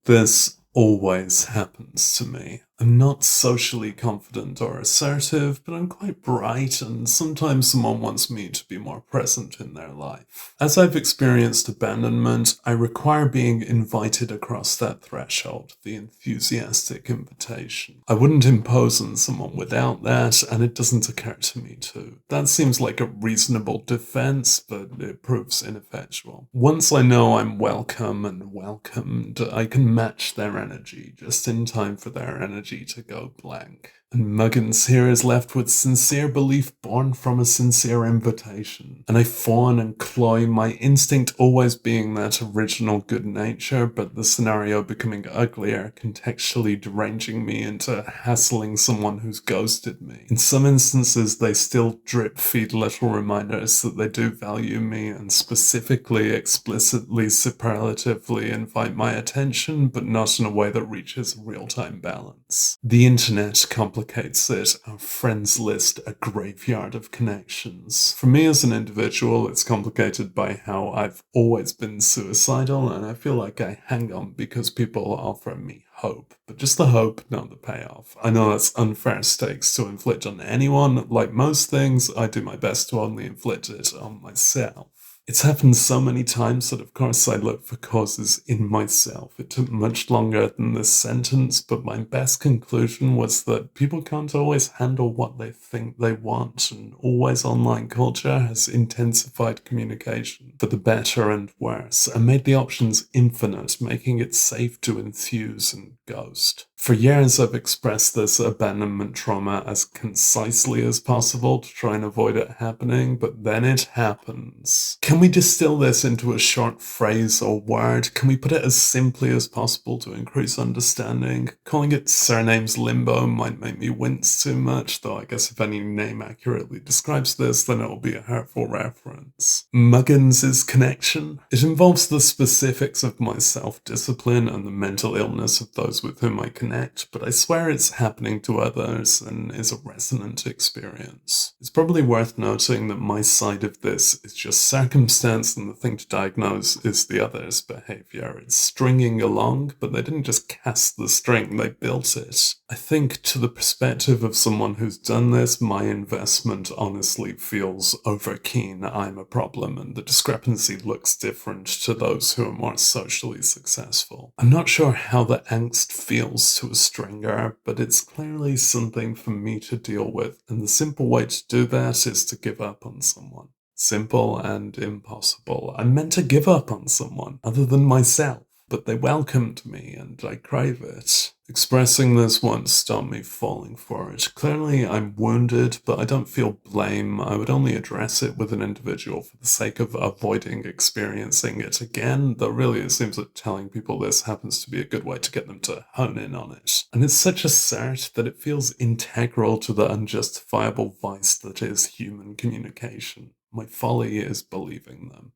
This always happens to me. I'm not socially confident or assertive, but I'm quite bright, and sometimes someone wants me to be more present in their life. As I've experienced abandonment, I require being invited across that threshold, the enthusiastic invitation. I wouldn't impose on someone without that, and it doesn't occur to me to. That seems like a reasonable defense, but it proves ineffectual. Once I know I'm welcome and welcomed, I can match their energy just in time for their energy to go blank. And Muggins here is left with sincere belief born from a sincere invitation. And I fawn and cloy, my instinct always being that original good nature, but the scenario becoming uglier, contextually deranging me into hassling someone who's ghosted me. In some instances, they still drip feed little reminders that they do value me and specifically, explicitly, superlatively invite my attention, but not in a way that reaches real-time balance. The internet complicates it, our friends list a graveyard of connections. For me as an individual, it's complicated by how I've always been suicidal, and I feel like I hang on because people offer me hope. But just the hope, not the payoff. I know that's unfair stakes to inflict on anyone. Like most things, I do my best to only inflict it on myself. It's happened so many times that of course I look for causes in myself. It took much longer than this sentence, but my best conclusion was that people can't always handle what they think they want, and always online culture has intensified communication for the better and worse, and made the options infinite, making it safe to enthuse and ghost. For years I've expressed this abandonment trauma as concisely as possible to try and avoid it happening, but then it happens. Can we distill this into a short phrase or word? Can we put it as simply as possible to increase understanding? Calling it surnames limbo might make me wince too much, though I guess if any name accurately describes this, then it'll be a hurtful reference. Muggins' connection? It involves the specifics of my self-discipline and the mental illness of those with whom I connect, but I swear it's happening to others and is a resonant experience. It's probably worth noting that my side of this is just circumstance, and the thing to diagnose is the other's behavior. It's stringing along, but they didn't just cast the string, they built it. I think to the perspective of someone who's done this, my investment honestly feels overkeen. I'm a problem, and the discrepancy looks different to those who are more socially successful. I'm not sure how the angst feels to a stringer, but it's clearly something for me to deal with, and the simple way to do that is to give up on someone. Simple and impossible. I meant to give up on someone other than myself, but they welcomed me and I crave it. Expressing this won't stop me falling for it. Clearly I'm wounded, but I don't feel blame. I would only address it with an individual for the sake of avoiding experiencing it again, though really it seems that telling people this happens to be a good way to get them to hone in on it. And it's such a cert that it feels integral to the unjustifiable vice that is human communication. My folly is believing them.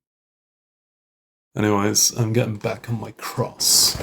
Anyways, I'm getting back on my cross.